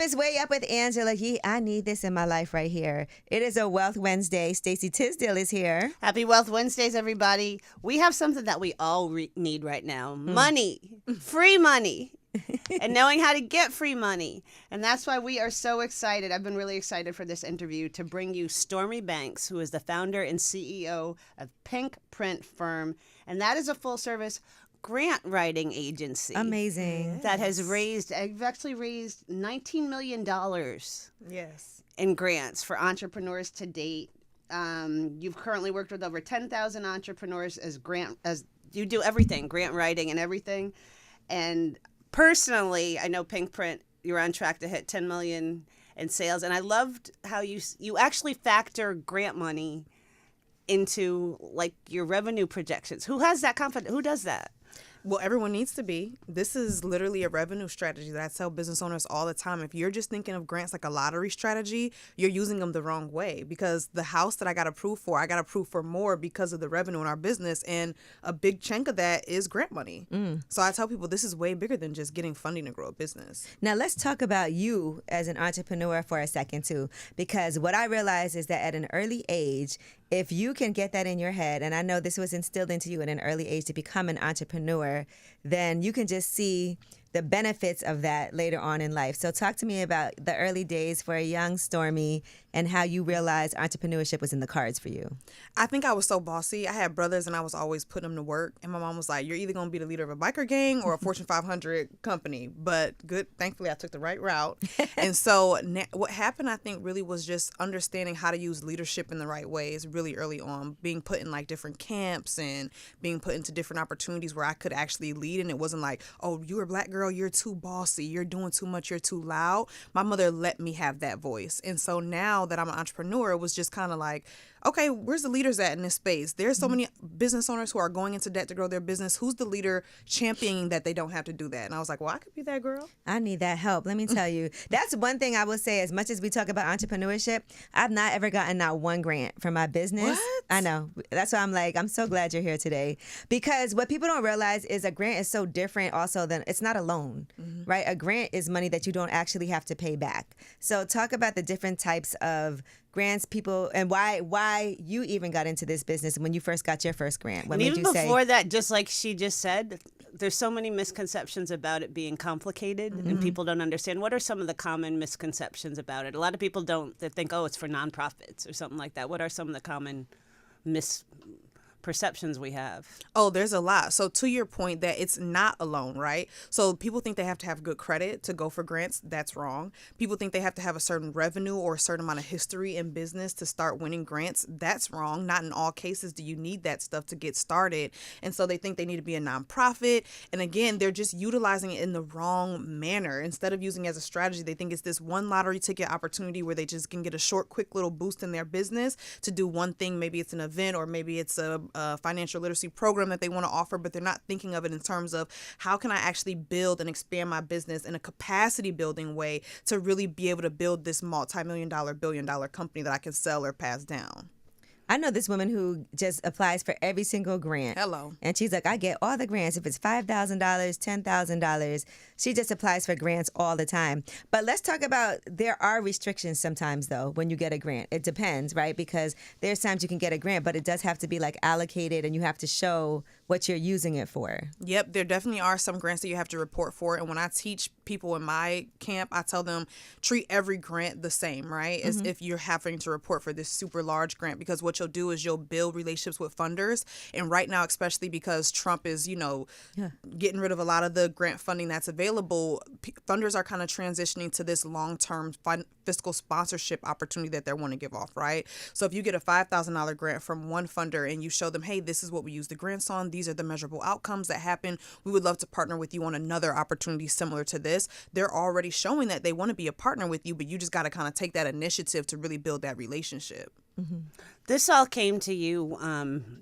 is Way Up with Angela Yee. I need this in my life right here. It is a Wealth Wednesday. Stacey Tisdale is here. Happy Wealth Wednesdays, everybody. We have something that we all need right now. Money. Free money. And knowing how to get free money. And that's why we are so excited. I've been really excited for this interview to bring you Stormi Banks, who is the founder and CEO of Pink Print Firm. And that is a full-service grant writing agency. Amazing. That has I've actually raised $19 million in grants for entrepreneurs to date. You've currently worked with over 10,000 entrepreneurs as you do everything, grant writing and everything. And personally, I know Pink Print, you're on track to hit 10 million in sales. And I loved how you actually factor grant money into like your revenue projections. Who has that confidence? Who does that? Well, everyone needs to be. This is literally a revenue strategy that I tell business owners all the time. If you're just thinking of grants like a lottery strategy, you're using them the wrong way, because the house that I got approved for more because of the revenue in our business. And a big chunk of that is grant money. So I tell people this is way bigger than just getting funding to grow a business. Now, let's talk about you as an entrepreneur for a second, too, because what I realized is that at an early age, if you can get that in your head, and I know this was instilled into you at an early age to become an entrepreneur, then you can just see the benefits of that later on in life. So talk to me about the early days for a young Stormi and how you realized entrepreneurship was in the cards for you. I think I was so bossy. I had brothers and I was always putting them to work. And my mom was like, you're either going to be the leader of a biker gang or a Fortune 500 company. But thankfully, I took the right route. And so what happened, I think, really was just understanding how to use leadership in the right ways really early on, being put in like different camps and being put into different opportunities where I could actually lead. And it wasn't like, oh, you're a black girl, you're too bossy, you're doing too much, you're too loud. My mother let me have that voice. And so now that I'm an entrepreneur, it was just kind of like, okay, where's the leaders at in this space? There's so many business owners who are going into debt to grow their business. Who's the leader championing that they don't have to do that? And I was like, well, I could be that girl. I need that help. Let me tell you. That's one thing I will say. As much as we talk about entrepreneurship, I've not ever gotten not one grant for my business. What? I know. That's why I'm like, I'm so glad you're here today. Because what people don't realize is a grant is so different also than, it's not a loan, right? A grant is money that you don't actually have to pay back. So talk about the different types of grants people and why you even got into this business when you first got your first grant. What And made even you before say, that, just like she just said, there's so many misconceptions about it being complicated and people don't understand. What are some of the common misconceptions about it? A lot of people they think, oh, it's for nonprofits or something like that. What are some of the common misperceptions we have? Oh, there's a lot. So to your point that it's not a loan, right? So people think they have to have good credit to go for grants. That's wrong. People think they have to have a certain revenue or a certain amount of history in business to start winning grants. That's wrong. Not in all cases do you need that stuff to get started. And so they think they need to be a nonprofit. And again, they're just utilizing it in the wrong manner. Instead of using it as a strategy, they think it's this one lottery ticket opportunity where they just can get a short, quick little boost in their business to do one thing. Maybe it's an event or maybe it's a financial literacy program that they want to offer, but they're not thinking of it in terms of how can I actually build and expand my business in a capacity building way to really be able to build this multi-million-dollar, billion-dollar company that I can sell or pass down. I know this woman who just applies for every single grant. Hello. And she's like, I get all the grants. If it's $5,000, $10,000, she just applies for grants all the time. But let's talk about, there are restrictions sometimes, though, when you get a grant. It depends, right? Because there's times you can get a grant, but it does have to be like allocated and you have to show what you're using it for. Yep, there definitely are some grants that you have to report for. And when I teach people in my camp, I tell them treat every grant the same, right? As if you're having to report for this super large grant, because what you'll do is you'll build relationships with funders. And right now, especially because Trump is, getting rid of a lot of the grant funding that's available, funders are kind of transitioning to this long-term fiscal sponsorship opportunity that they want to give off, right? So if you get a $5,000 grant from one funder and you show them, hey, this is what we use the grants on, these are the measurable outcomes that happen, we would love to partner with you on another opportunity similar to this. They're already showing that they want to be a partner with you, but you just got to kind of take that initiative to really build that relationship. This all came to you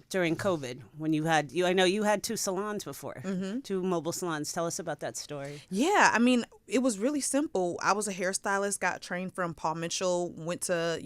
during COVID when I know you had 2 salons before, 2 mobile salons. Tell us about that story. Yeah, I mean, it was really simple. I was a hairstylist, got trained from Paul Mitchell, went to,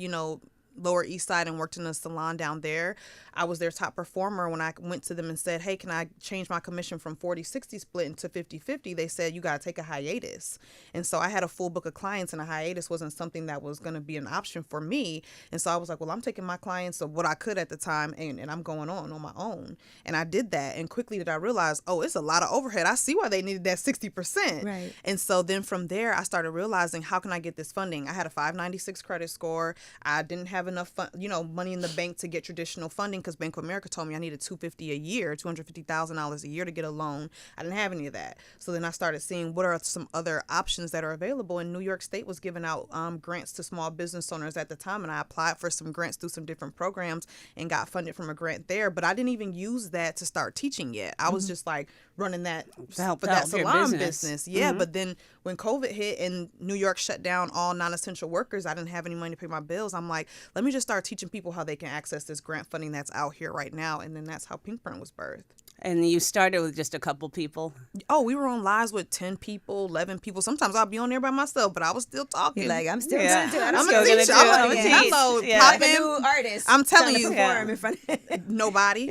Lower East Side and worked in a salon down there. I was their top performer. When I went to them and said, hey, can I change my commission from 40-60 split into 50-50? They said, you got to take a hiatus. And so I had a full book of clients, and a hiatus wasn't something that was going to be an option for me. And so I was like, well, I'm taking my clients of what I could at the time, and I'm going on my own. And I did that. And quickly did I realize, oh, it's a lot of overhead. I see why they needed that 60%. Right. And so then from there, I started realizing, how can I get this funding? I had a 596 credit score. I didn't have enough money in the bank to get traditional funding, because Bank of America told me I needed $250,000 a year, $250,000 a year to get a loan. I didn't have any of that. So then I started seeing what are some other options that are available. And New York State was giving out grants to small business owners at the time, and I applied for some grants through some different programs and got funded from a grant there. But I didn't even use that to start teaching yet. I was just like running that for that salon business. Yeah, but then when COVID hit and New York shut down all non-essential workers, I didn't have any money to pay my bills. I'm like, let me just start teaching people how they can access this grant funding that's out here right now. And then that's how Pink Print was birthed. And you started with just a couple people? Oh, we were on lives with 10 people, 11 people. Sometimes I'll be on there by myself, but I was still talking. You're like, I'm still going to do it. I'm a teacher. I'm a teacher. Hello, like a new artist. I'm telling you. In front of nobody.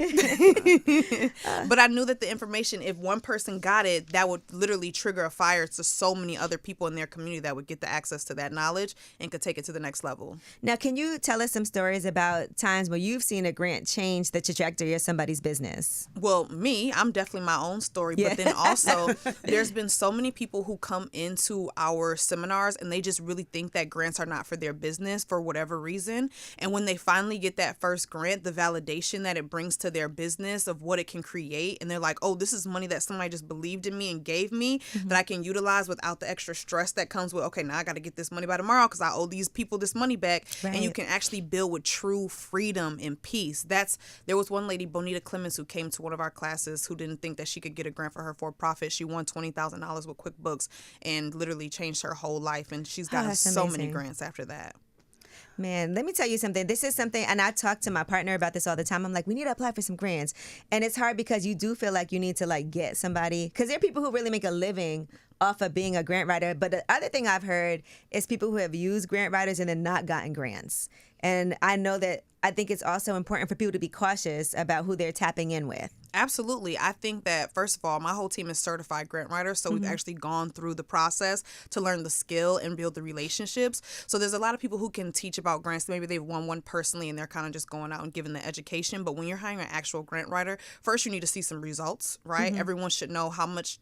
But I knew that the information, if one person got it, that would literally trigger a fire to so many other people in their community that would get the access to that knowledge and could take it to the next level. Now, can you tell us some stories about times where you've seen a grant change the trajectory of somebody's business? Well, I'm definitely my own story, but then also there's been so many people who come into our seminars and they just really think that grants are not for their business for whatever reason. And when they finally get that first grant, the validation that it brings to their business of what it can create, and they're like, oh, this is money that somebody just believed in me and gave me that I can utilize without the extra stress that comes with, okay, now I got to get this money by tomorrow because I owe these people this money back. Right. And you can actually build with true freedom and peace. There was one lady, Bonita Clemens, who came to one of our classes who didn't think that she could get a grant for her for-profit. She won $20,000 with QuickBooks and literally changed her whole life. And she's gotten so many grants after that. Man, let me tell you something. This is something, and I talk to my partner about this all the time. I'm like, we need to apply for some grants. And it's hard because you do feel like you need to like get somebody, because there are people who really make a living off of being a grant writer. But the other thing I've heard is people who have used grant writers and then not gotten grants. And I think it's also important for people to be cautious about who they're tapping in with. Absolutely. I think that, first of all, my whole team is certified grant writers. So we've actually gone through the process to learn the skill and build the relationships. So there's a lot of people who can teach about grants. Maybe they've won one personally and they're kind of just going out and giving the education. But when you're hiring an actual grant writer, first you need to see some results, right? Everyone should know how much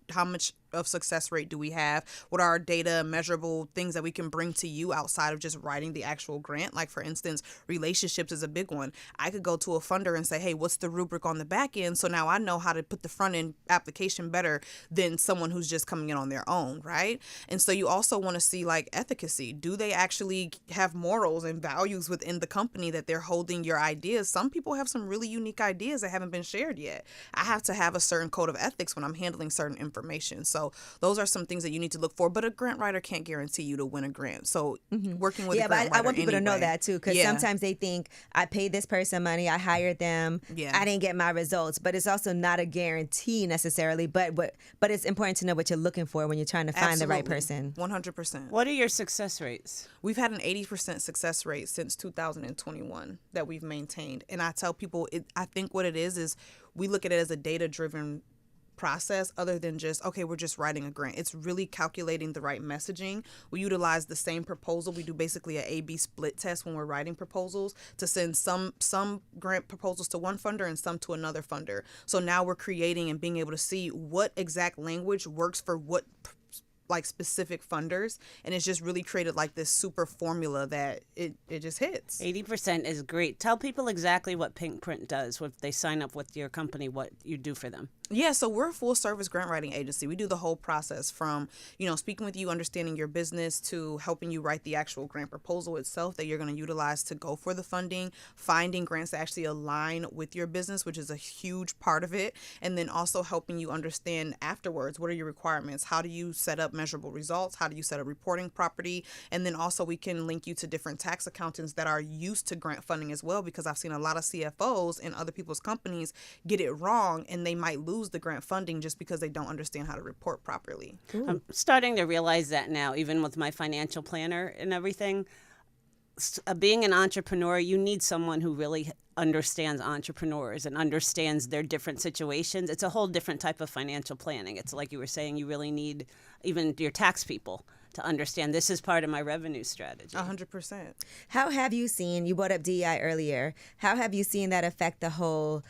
of success rate do we have? What are our data, measurable things that we can bring to you outside of just writing the actual grant? Like, for instance, relationships is a big one. I could go to a funder and say, hey, what's the rubric on the back end? So now I know how to put the front end application better than someone who's just coming in on their own, right? And so you also want to see like efficacy. Do they actually have morals and values within the company that they're holding your ideas? Some people have some really unique ideas that haven't been shared yet. I have to have a certain code of ethics when I'm handling certain information. So those are some things that you need to look for. But a grant writer can't guarantee you to win a grant. So working with a grant writer, I want people to know that too, because sometimes they think I paid this person money, I hired them, I didn't get my results. But it's also not a guarantee necessarily. But it's important to know what you're looking for when you're trying to find the right person. 100%. What are your success rates? We've had an 80% success rate since 2021 that we've maintained. And I tell people, I think what it is we look at it as a data-driven process other than just, okay, we're just writing a grant. It's really calculating the right messaging. We utilize the same proposal. We do basically a A/B split test when we're writing proposals to send some grant proposals to one funder and some to another funder. So now we're creating and being able to see what exact language works for what like specific funders, and it's just really created like this super formula that it just hits. 80% is great. Tell people exactly what Pink Print does if they sign up with your company, what you do for them. Yeah, so we're a full service grant writing agency. We do the whole process from, speaking with you, understanding your business, to helping you write the actual grant proposal itself that you're going to utilize to go for the funding, finding grants that actually align with your business, which is a huge part of it, and then also helping you understand afterwards, what are your requirements? How do you set up measurable results? How do you set up reporting property? And then also we can link you to different tax accountants that are used to grant funding as well, because I've seen a lot of CFOs in other people's companies get it wrong, and they might lose the grant funding just because they don't understand how to report properly. I'm starting to realize that now, even with my financial planner and everything. being an entrepreneur, you need someone who really understands entrepreneurs and understands their different situations. It's a whole different type of financial planning. It's like you were saying, you really need even your tax people to understand this is part of my revenue strategy. 100%. How have you seen, you brought up DEI earlier, how have you seen that affect the whole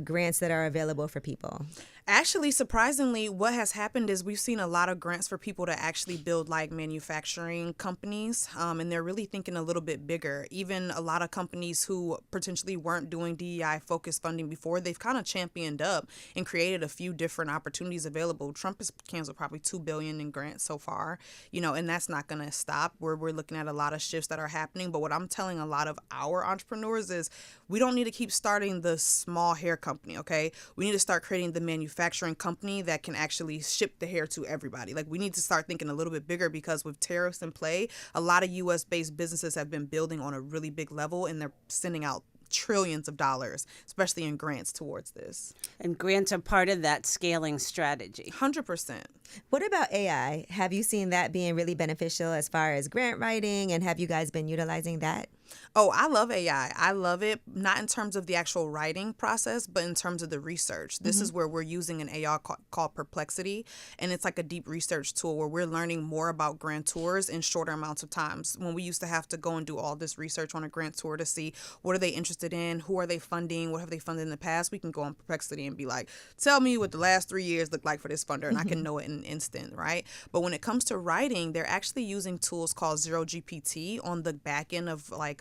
grants that are available for people? Actually, surprisingly, what has happened is we've seen a lot of grants for people to actually build like manufacturing companies, and they're really thinking a little bit bigger. Even a lot of companies who potentially weren't doing DEI focused funding before, they've kind of championed up and created a few different opportunities available. Trump has canceled probably $2 billion in grants so far, and that's not going to stop. We're looking at a lot of shifts that are happening. But what I'm telling a lot of our entrepreneurs is we don't need to keep starting the small hair company, okay? We need to start creating the manufacturing company that can actually ship the hair to everybody. Like, we need to start thinking a little bit bigger, because with tariffs in play, a lot of U.S.-based businesses have been building on a really big level, and they're sending out trillions of dollars, especially in grants towards this. And grants are part of that scaling strategy. 100%. What about AI? Have you seen that being really beneficial as far as grant writing, and have you guys been utilizing that? Oh, I love AI. I love it, not in terms of the actual writing process, but in terms of the research. This is where we're using an AI called Perplexity, and it's like a deep research tool where we're learning more about grantors in shorter amounts of times. When we used to have to go and do all this research on a grantor to see what are they interested in, who are they funding, what have they funded in the past, we can go on Perplexity and be like, tell me what the last 3 years look like for this funder, and I can know it in an instant, right? But when it comes to writing, they're actually using tools called Zero GPT on the back end of like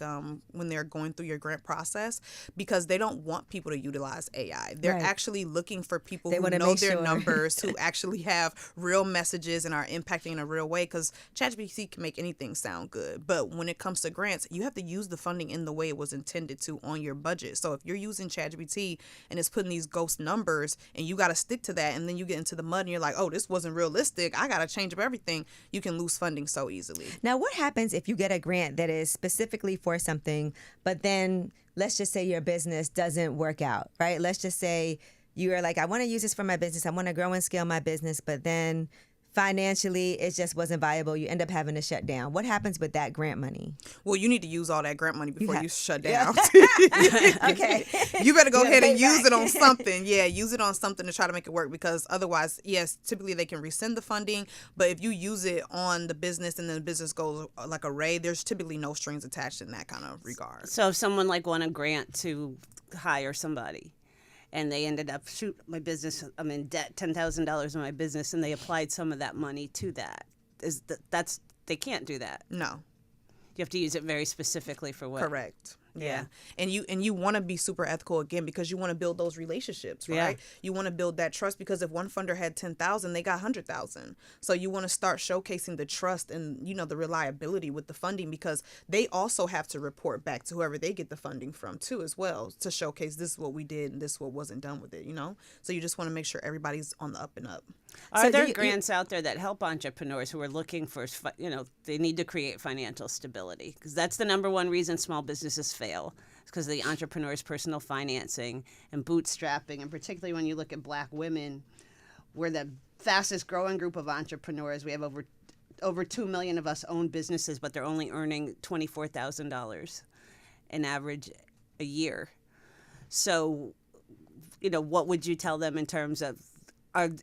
when they're going through your grant process, because they don't want people to utilize AI. They're actually looking for people who know their numbers, who actually have real messages and are impacting in a real way, because ChatGPT can make anything sound good. But when it comes to grants, you have to use the funding in the way it was intended to on your budget. So if you're using ChatGPT and it's putting these ghost numbers and you got to stick to that, and then you get into the mud and you're like, oh, this wasn't realistic, I got to change up everything, you can lose funding so easily. Now, what happens if you get a grant that is specifically for something, but then let's just say your business doesn't work out, right? Let's just say you are like, I want to use this for my business, I want to grow and scale my business, but then financially it just wasn't viable. You end up having to shut down. What happens with that grant money? Well, you need to use all that grant money before you shut down. Okay. You better go ahead and use it on something. Yeah, use it on something to try to make it work, because otherwise, yes, typically they can rescind the funding, but if you use it on the business and then the business goes like array, there's typically no strings attached in that kind of regard. So if someone like won a grant to hire somebody, and they ended up, my business, I'm in debt, $10,000 in my business, and they applied some of that money to that. They can't do that. No. You have to use it very specifically for what? Correct. Yeah. And you want to be super ethical again, because you want to build those relationships, right? Yeah. You want to build that trust, because if one funder had 10,000, they got 100,000. So you want to start showcasing the trust and, the reliability with the funding, because they also have to report back to whoever they get the funding from too, as well, to showcase this is what we did and this is what wasn't done with it, So you just want to make sure everybody's on the up and up. Are there grants out there that help entrepreneurs who are looking for, they need to create financial stability? Because that's the number one reason small businesses fail. It's because of the entrepreneur's personal financing and bootstrapping. And particularly when you look at Black women, we're the fastest growing group of entrepreneurs. We have over 2 million of us own businesses, but they're only earning $24,000 in average a year. So, what would you tell them in terms of,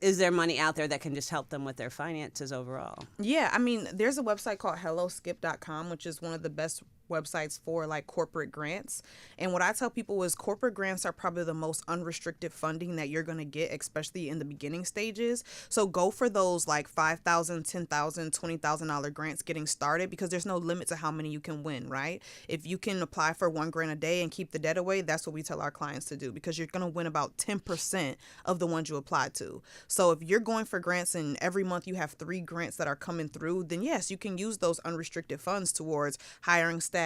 is there money out there that can just help them with their finances overall? Yeah, I mean, there's a website called helloskip.com, which is one of the best websites for like corporate grants. And what I tell people is corporate grants are probably the most unrestricted funding that you're going to get, especially in the beginning stages. So go for those like $5,000, $10,000, $20,000 grants getting started, because there's no limit to how many you can win, right? If you can apply for $1 grant a day and keep the debt away, that's what we tell our clients to do, because you're going to win about 10% of the ones you applied to. So if you're going for grants and every month you have 3 grants that are coming through, then yes, you can use those unrestricted funds towards hiring staff,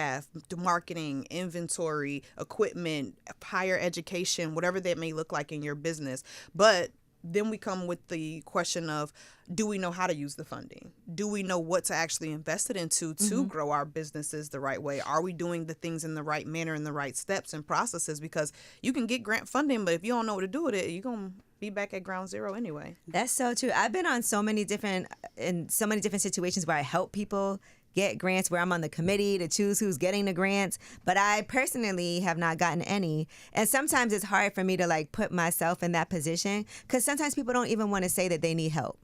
marketing, inventory, equipment, higher education, whatever that may look like in your business. But then we come with the question of, do we know how to use the funding? Do we know what to actually invest it into to grow our businesses the right way? Are we doing the things in the right manner and the right steps and processes? Because you can get grant funding, but if you don't know what to do with it, you're going to be back at ground zero anyway. That's so true. I've been on so many different situations where I help people get grants where I'm on the committee to choose who's getting the grants, but I personally have not gotten any. And sometimes it's hard for me to like put myself in that position because sometimes people don't even want to say that they need help,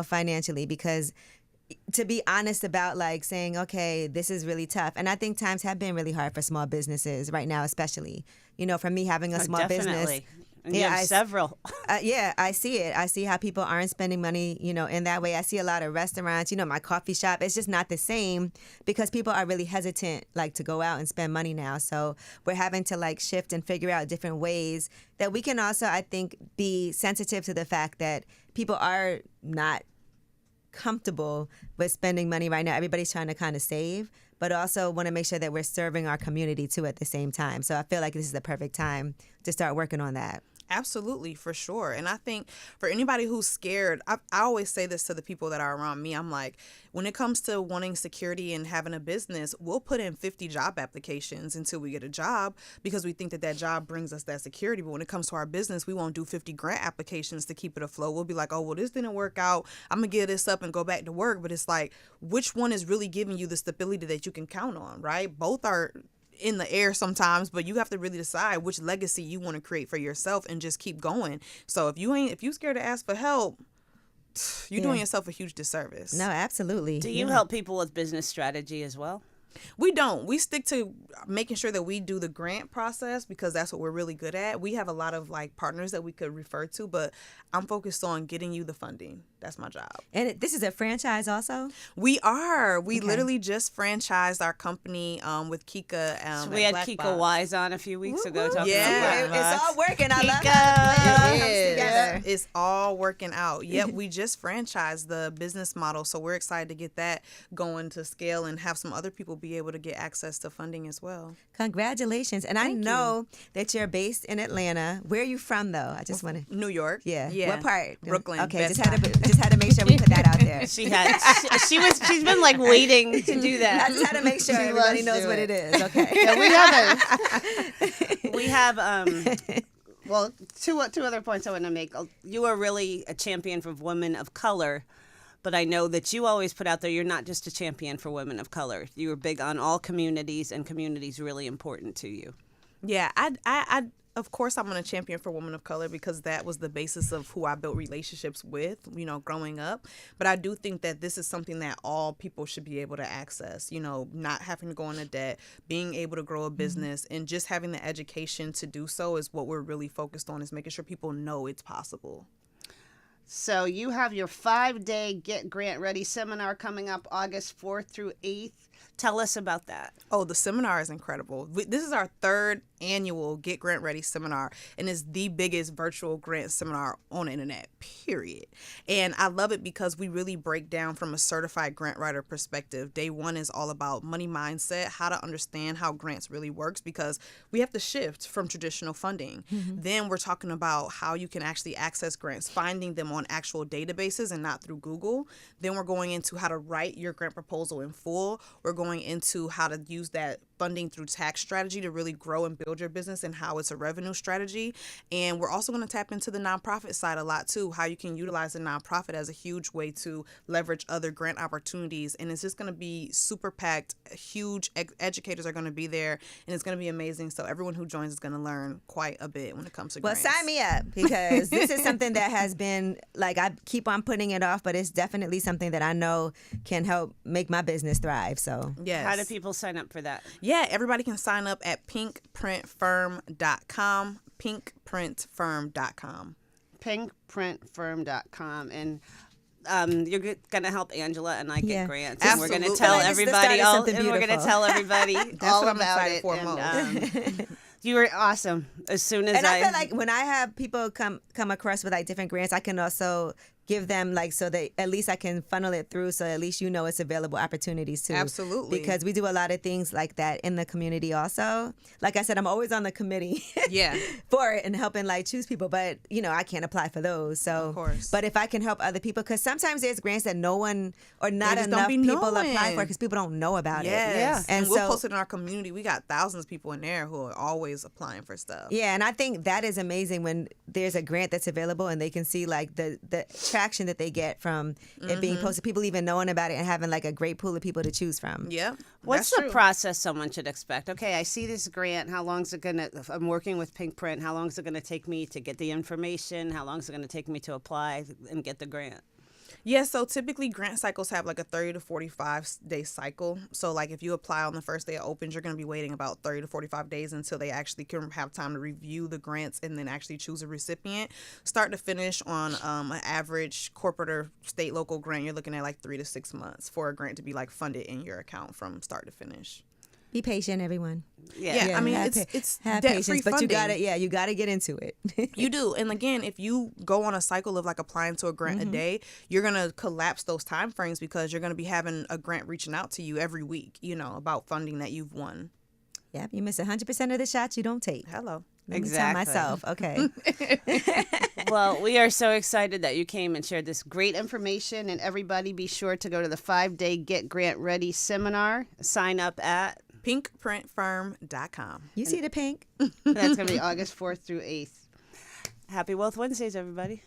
financially, because to be honest about like saying, okay, this is really tough. And I think times have been really hard for small businesses right now, especially, for me having a small business. And you have several. I see it. I see how people aren't spending money, in that way. I see a lot of restaurants, my coffee shop. It's just not the same because people are really hesitant, like, to go out and spend money now. So we're having to, like, shift and figure out different ways that we can also, I think, be sensitive to the fact that people are not comfortable with spending money right now. Everybody's trying to kind of save, but also want to make sure that we're serving our community, too, at the same time. So I feel like this is the perfect time to start working on that. Absolutely, for sure. And I think for anybody who's scared, I always say this to the people that are around me. I'm like, when it comes to wanting security and having a business, we'll put in 50 job applications until we get a job because we think that that job brings us that security. But when it comes to our business, we won't do 50 grant applications to keep it afloat. We'll be like, oh, well, this didn't work out. I'm going to give this up and go back to work. But it's like, which one is really giving you the stability that you can count on, right? Both are in the air sometimes, but you have to really decide which legacy you want to create for yourself and just keep going. So if you scared to ask for help, you're doing yourself a huge disservice. No, absolutely. Do you help people with business strategy as well? We don't. We stick to making sure that we do the grant process because that's what we're really good at. We have a lot of like partners that we could refer to, but I'm focused on getting you the funding. That's my job. And this is a franchise also? We are. We literally just franchised our company with Kika. So we had Kika Wise on a few weeks ago talking about it's all working. I love how it comes together. It's all working out. Yep, we just franchised the business model, so we're excited to get that going to scale and have some other people be able to get access to funding as well. Congratulations. And I know that you're based in Atlanta. Where are you from, though? I just want to... New York. Yeah. What part? Brooklyn. Okay, just had to make sure we put that out there. She's been like waiting to do that. I just had to make sure everybody knows what it is. Okay. Yeah, we have well, two other points I want to make. You are really a champion for women of color, but I know that you always put out there you're not just a champion for women of color. You are big on all communities, and communities really important to you. Yeah, I of course I'm a champion for women of color because that was the basis of who I built relationships with, growing up. But I do think that this is something that all people should be able to access, not having to go into debt, being able to grow a business, and just having the education to do so is what we're really focused on, is making sure people know it's possible. So you have your 5-day Get Grant Ready seminar coming up August 4th through 8th. Tell us about that. Oh, the seminar is incredible. This is our 3rd annual Get Grant Ready seminar, and it's the biggest virtual grant seminar on the internet, period. And I love it because we really break down from a certified grant writer perspective. Day 1 is all about money mindset, how to understand how grants really works, because we have to shift from traditional funding. Mm-hmm. Then we're talking about how you can actually access grants, finding them on actual databases and not through Google. Then we're going into how to write your grant proposal in full. We're going into how to use that funding through tax strategy to really grow and build your business and how it's a revenue strategy. And we're also going to tap into the nonprofit side a lot too, how you can utilize the nonprofit as a huge way to leverage other grant opportunities. And it's just going to be super packed. Huge educators are going to be there, and it's going to be amazing. So everyone who joins is going to learn quite a bit when it comes to grants. Well, sign me up, because this is something that has been, like, I keep on putting it off, but it's definitely something that I know can help make my business thrive. So yes. How do people sign up for that? Yeah, everybody can sign up at pinkprintfirm.com, pinkprintfirm.com. pinkprintfirm.com. And you're going to help Angela and I get grants. Absolutely. And we're going to tell everybody all about it. And, you were awesome. As soon as I feel like when I have people come across with like different grants, I can also give them, like, so that at least I can funnel it through, so at least it's available opportunities too. Absolutely. Because we do a lot of things like that in the community also. Like I said, I'm always on the committee for it and helping like choose people, but I can't apply for those. So, of course. But if I can help other people, because sometimes there's grants that no one or not enough people apply for because people don't know about it. Yeah. And we'll post it in our community. We got thousands of people in there who are always applying for stuff. Yeah, and I think that is amazing when there's a grant that's available and they can see like the traction that they get from it being posted, people even knowing about it and having like a great pool of people to choose from. Yeah. What's the process someone should expect? Okay, I see this grant. How long is it going to, if I'm working with Pink Print, how long is it going to take me to get the information? How long is it going to take me to apply and get the grant? Yeah, so typically grant cycles have like a 30 to 45 day cycle. So like if you apply on the first day it opens, you're going to be waiting about 30 to 45 days until they actually can have time to review the grants and then actually choose a recipient. Start to finish on an average corporate or state local grant, you're looking at like 3 to 6 months for a grant to be like funded in your account from start to finish. Be patient, everyone. Yeah, I mean, it's debt-free funding. But you gotta get into it. You do. And again, if you go on a cycle of like applying to a grant a day, you're going to collapse those time frames because you're going to be having a grant reaching out to you every week, about funding that you've won. Yep, you miss 100% of the shots you don't take. Hello. Let me tell myself. Okay. Well, we are so excited that you came and shared this great information. And everybody be sure to go to the 5-day Get Grant Ready seminar. Sign up at pinkprintfirm.com. You see the pink? That's going to be August 4th through 8th. Happy Wealth Wednesdays, everybody.